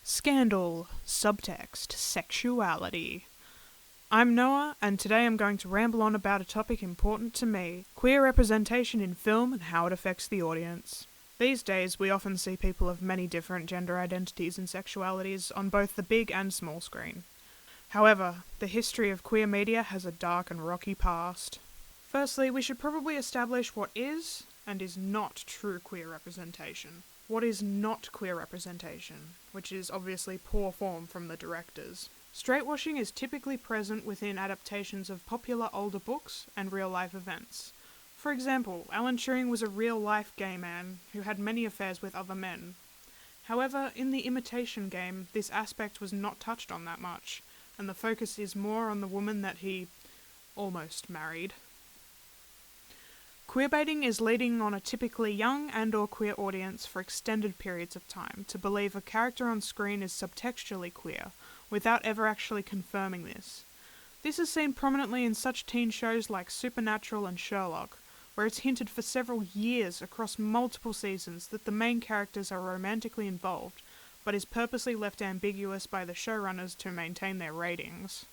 Scandal, subtext, sexuality. I'm Noah, and today I'm going to ramble on about a topic important to me, queer representation in film and how it affects the audience. These days, we often see people of many different gender identities and sexualities on both the big and small screen. However, the history of queer media has a dark and rocky past. Firstly, we should probably establish what is and is not true queer representation. What is not queer representation, which is obviously poor form from the directors. Straightwashing is typically present within adaptations of popular older books and real-life events. For example, Alan Turing was a real-life gay man who had many affairs with other men. However, in The Imitation Game, this aspect was not touched on that much, and the focus is more on the woman that he almost married. Queerbaiting is leading on a typically young and/or queer audience for extended periods of time to believe a character on screen is subtextually queer, without ever actually confirming this. This is seen prominently in such teen shows like Supernatural and Sherlock, where it's hinted for several years across multiple seasons that the main characters are romantically involved, but is purposely left ambiguous by the showrunners to maintain their ratings.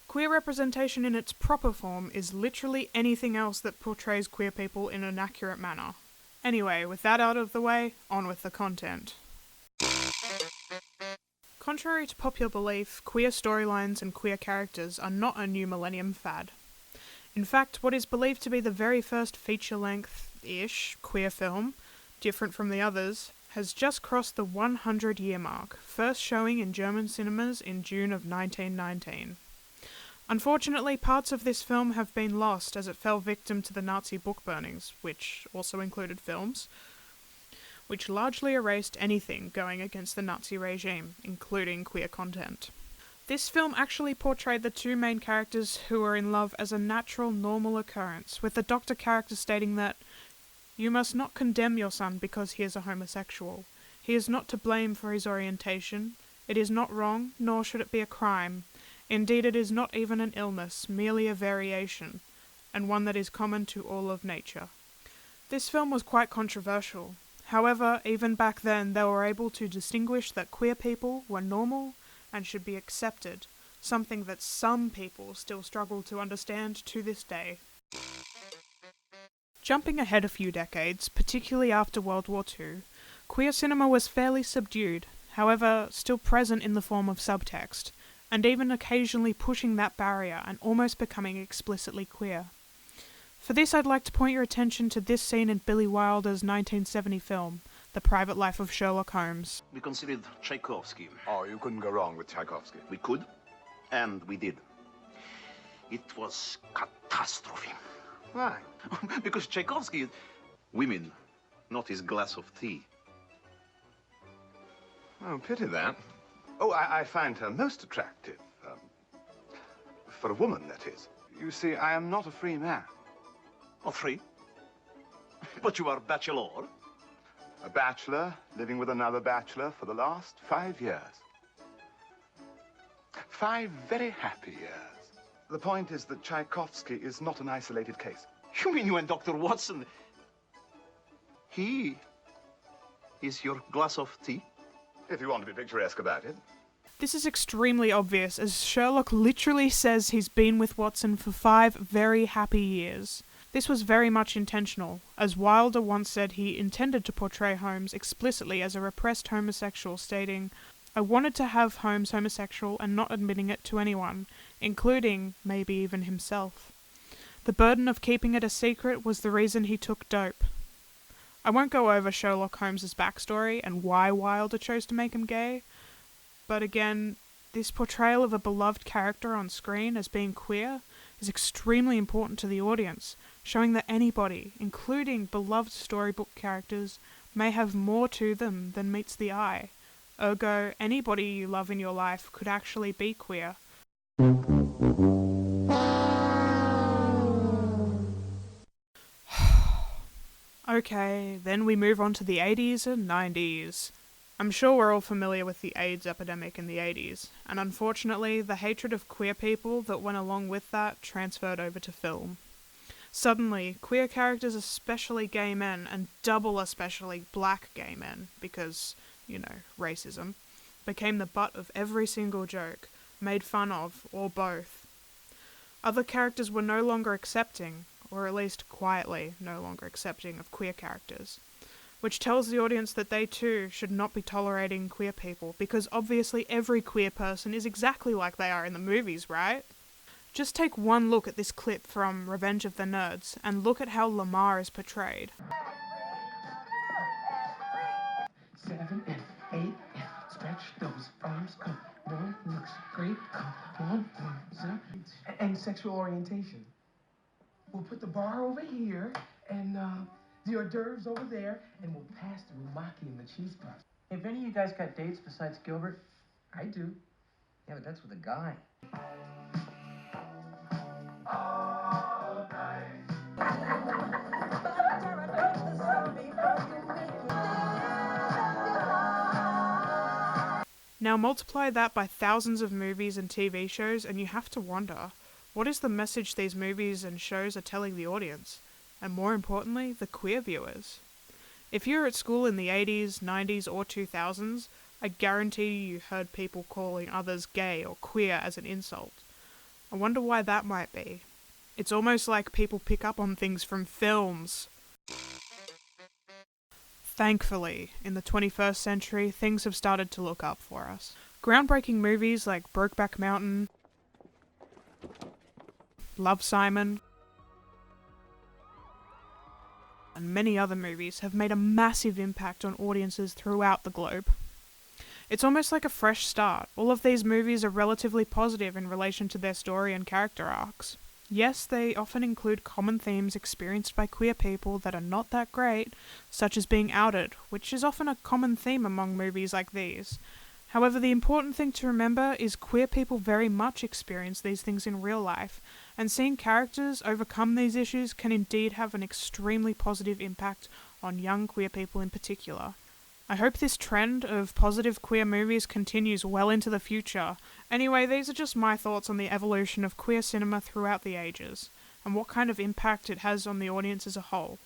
Queer representation in its proper form is literally anything else that portrays queer people in an accurate manner. Anyway, with that out of the way, on with the content. Contrary to popular belief, queer storylines and queer characters are not a new millennium fad. In fact, what is believed to be the very first feature-length-ish queer film, different from the others, has just crossed the 100-year mark, first showing in German cinemas in June of 1919. Unfortunately, parts of this film have been lost as it fell victim to the Nazi book burnings, which also included films, which largely erased anything going against the Nazi regime, including queer content. This film actually portrayed the two main characters who were in love as a natural, normal occurrence, with the doctor character stating that, "You must not condemn your son because he is a homosexual. He is not to blame for his orientation. It is not wrong, nor should it be a crime. Indeed, it is not even an illness, merely a variation, and one that is common to all of nature." This film was quite controversial. However, even back then, they were able to distinguish that queer people were normal and should be accepted, something that some people still struggle to understand to this day. Jumping ahead a few decades, particularly after World War II, queer cinema was fairly subdued, however, still present in the form of subtext, and even occasionally pushing that barrier and almost becoming explicitly queer. For this, I'd like to point your attention to this scene in Billy Wilder's 1970 film, The Private Life of Sherlock Holmes. We considered Tchaikovsky. Oh, you couldn't go wrong with Tchaikovsky. We could, and we did. It was catastrophe. Why? Because Tchaikovsky, women, not his glass of tea. Oh, pity that. Oh, I find her most attractive. For a woman, that is. You see, I am not a free man. Oh, free? But you are bachelor. A bachelor living with another bachelor for the last 5 years. 5 very happy years. The point is that Tchaikovsky is not an isolated case. You mean you and Dr. Watson? He is your glass of tea? If you want to be picturesque about it. This is extremely obvious, as Sherlock literally says he's been with Watson for 5 very happy years. This was very much intentional, as Wilder once said he intended to portray Holmes explicitly as a repressed homosexual, stating, "I wanted to have Holmes homosexual and not admitting it to anyone, including, maybe even himself. The burden of keeping it a secret was the reason he took dope." I won't go over Sherlock Holmes' backstory and why Wilder chose to make him gay, but again, this portrayal of a beloved character on screen as being queer is extremely important to the audience, showing that anybody, including beloved storybook characters, may have more to them than meets the eye. Ergo, anybody you love in your life could actually be queer. Okay, then we move on to the 80s and 90s. I'm sure we're all familiar with the AIDS epidemic in the 80s, and unfortunately, the hatred of queer people that went along with that transferred over to film. Suddenly, queer characters, especially gay men, and double especially black gay men, because, racism, became the butt of every single joke, made fun of, or both. Other characters were no longer accepting, or at least quietly no longer accepting of queer characters, which tells the audience that they too should not be tolerating queer people, because obviously every queer person is exactly like they are in the movies, right? Just take one look at this clip from Revenge of the Nerds, and look at how Lamar is portrayed. 7 and 8 and stretch those arms. Come on, looks great. Come on, and sexual orientation. We'll put the bar over here and the hors d'oeuvres over there, and we'll pass the umaki and the cheese puffs. If any of you guys got dates besides Gilbert? I do. Yeah, but that's with a guy. Now multiply that by thousands of movies and TV shows, and you have to wonder, what is the message these movies and shows are telling the audience? And more importantly, the queer viewers. If you were at school in the 80s, 90s, or 2000s, I guarantee you heard people calling others gay or queer as an insult. I wonder why that might be. It's almost like people pick up on things from films. Thankfully, in the 21st century, things have started to look up for us. Groundbreaking movies like Brokeback Mountain, Love, Simon, and many other movies have made a massive impact on audiences throughout the globe. It's almost like a fresh start. All of these movies are relatively positive in relation to their story and character arcs. Yes, they often include common themes experienced by queer people that are not that great, such as being outed, which is often a common theme among movies like these. However, the important thing to remember is queer people very much experience these things in real life, and seeing characters overcome these issues can indeed have an extremely positive impact on young queer people in particular. I hope this trend of positive queer movies continues well into the future. Anyway, these are just my thoughts on the evolution of queer cinema throughout the ages, and what kind of impact it has on the audience as a whole.